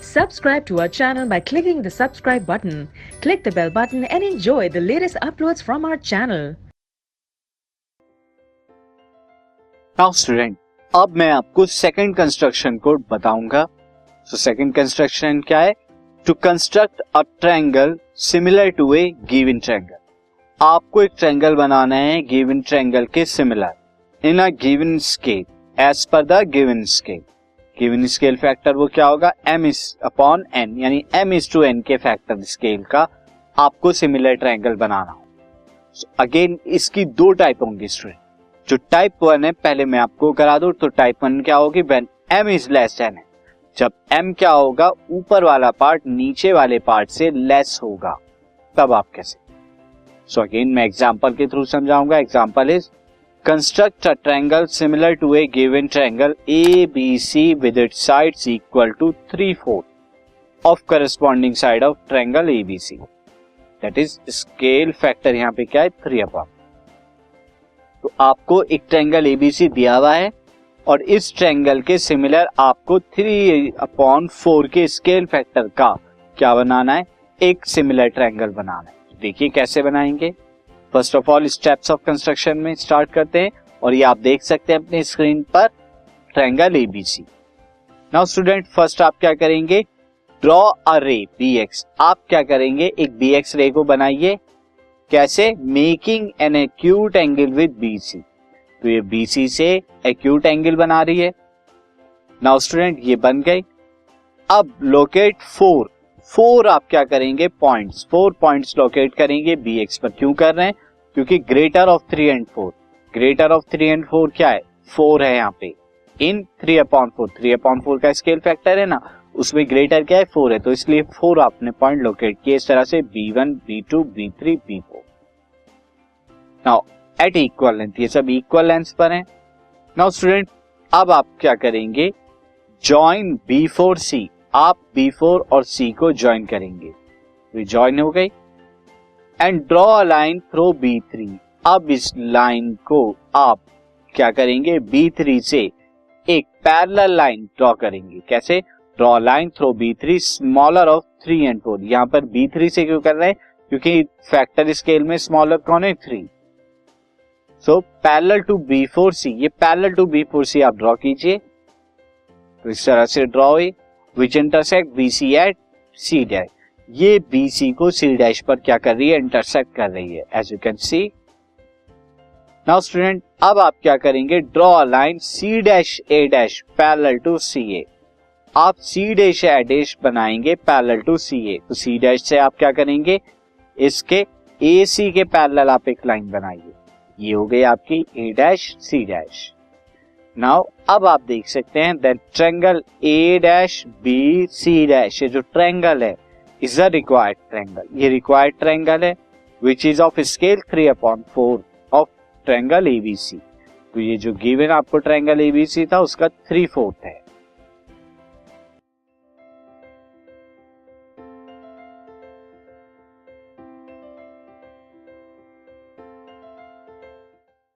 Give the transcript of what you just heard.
Subscribe to our channel by clicking the subscribe button. Click the bell button and enjoy the latest uploads from our channel. Now student, अब मैं आपको second construction को बताऊंगा. So second construction क्या है? To construct a triangle similar to a given triangle. आपको एक triangle बनाना है गिवन ट्रायंगल के similar in a given scale as per the given scale. Given scale factor वो क्या होगा? m इज अपॉन n, यानी m इज टू n के फैक्टर स्केल का आपको सिमिलर ट्रायंगल बनाना हो. अगेन इसकी दो टाइप होंगी स्टूडेंट. जो टाइप 1 है पहले मैं आपको करा दूं. तो टाइप 1 क्या होगी? When m is less than n. जब m क्या होगा? ऊपर वाला पार्ट नीचे वाले पार्ट से लेस होगा, तब आप कैसे. सो अगेन मैं एग्जांपल के थ्रू समझाऊंगा. Example is construct a triangle similar to a given triangle ABC with its sides equal to 3/4 of corresponding side of triangle ABC. That is scale factor यहाँ पे क्या है? 3/4. तो आपको एक ट्रायंगल ABC दिया हुआ है और इस ट्रायंगल के सिमिलर आपको 3/4 के स्केल फैक्टर का क्या बनाना है? एक सिमिलर ट्रायंगल बनाना है. देखिए कैसे बनाएंगे. First of all steps of construction में स्टार्ट करते हैं और ये आप देख सकते हैं अपने स्क्रीन पर triangle ABC. Now student, first आप क्या करेंगे? ड्रॉ अ रे BX. आप क्या करेंगे? एक BX रे को बनाइए. कैसे? Making an acute angle with BC. तो ये BC से एक्यूट एंगल बना रही है. नाउ स्टूडेंट, ये बन गई. अब लोकेट 4 आप क्या करेंगे? पॉइंट्स. 4 पॉइंट्स लोकेट करेंगे BX पर. क्यों कर रहे हैं? क्योंकि greater of 3 and 4. Greater of 3 and 4 क्या है? 4 है यहाँ पे इन 3/4. 3/4 का स्केल फैक्टर है ना, उसमें ग्रेटर क्या है? 4 है. तो इसलिए 4 आपने पॉइंट लोकेट किए इस तरह से B1, B2, B3, B4. Now at equal length, ये सब इक्वल लेंथ पर हैं. नाउ स्टूडेंट, अब आप क्या करेंगे? Join B4C. आप B4 और C को ज्वाइन करेंगे. तो ज्वाइन हो गई. And draw a line through B3. अब इस लाइन को आप क्या करेंगे? B3 से एक पैरेलल लाइन ड्रॉ करेंगे. कैसे? Draw line through B3 smaller of 3 and 4. यहां पर B3 से क्यों कर रहे हैं? क्योंकि फैक्टर स्केल में स्मॉलर कौन है? 3. So parallel to B4C. ये पैरेलल टू B4C आप ड्रॉ कीजिए. तो इस तरह से ड्रॉ हुई. Which intersect BC at C dash. ये BC को C डैश पर क्या कर रही है? इंटरसेक्ट कर रही है, as you can see. Now student, अब आप क्या करेंगे? Draw a line C dash A dash parallel to CA. आप C डैश A डैश बनाएंगे पैरेलल टू CA. तो C डैश से आप क्या करेंगे? इसके AC के पैरेलल आप एक लाइन बनाइए. ये हो गई आपकी A dash C dash. Now अब आप देख सकते हैं that triangle A dash B C dash, ये जो ट्रायंगल है इज अ रिक्वायर्ड ट्रायंगल. ये रिक्वायर्ड ट्रायंगल है which is of scale 3/4 of triangle ABC. तो ये जो गिवन आपको ट्रायंगल ABC था उसका 3/4 है.